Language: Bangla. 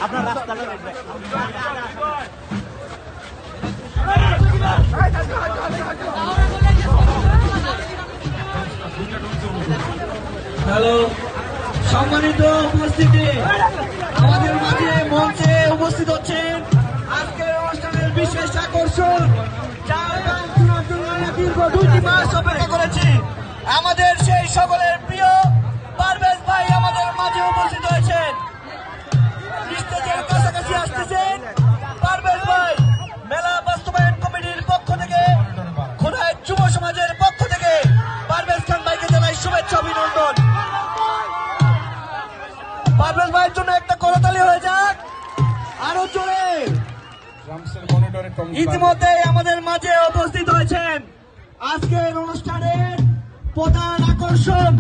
আপনার রাস্তা হ্যালো, সম্মানিত উপস্থিতি, আমাদের মাঝে মঞ্চে উপস্থিত হচ্ছেন আজকের অনুষ্ঠানের বিশেষ আকর্ষণ, দীর্ঘ 2টি মাস অপেক্ষা করেছি। আমাদের সেই সকলের প্রিয় পারভেজ ভাই আমাদের মাঝে উপস্থিত হয়েছেন। স্টেজের কাছাকাছি আসতেছেন পারভেজ ভাই। মেলা বাস্তবায়ন কমিটির পক্ষ থেকে, খোদাই যুব সমাজের পক্ষ থেকে পারভেজ খান ভাইকে জানাই শুভেচ্ছা অভিনন্দন। পারভেজ ভাইয়ের জন্য একটা করতালি হয়ে যাক, আরো জোরে। ইতিমধ্যে আমাদের মাঝে উপস্থিত হয়েছেন আজকের অনুষ্ঠানের প্রধান আকর্ষণ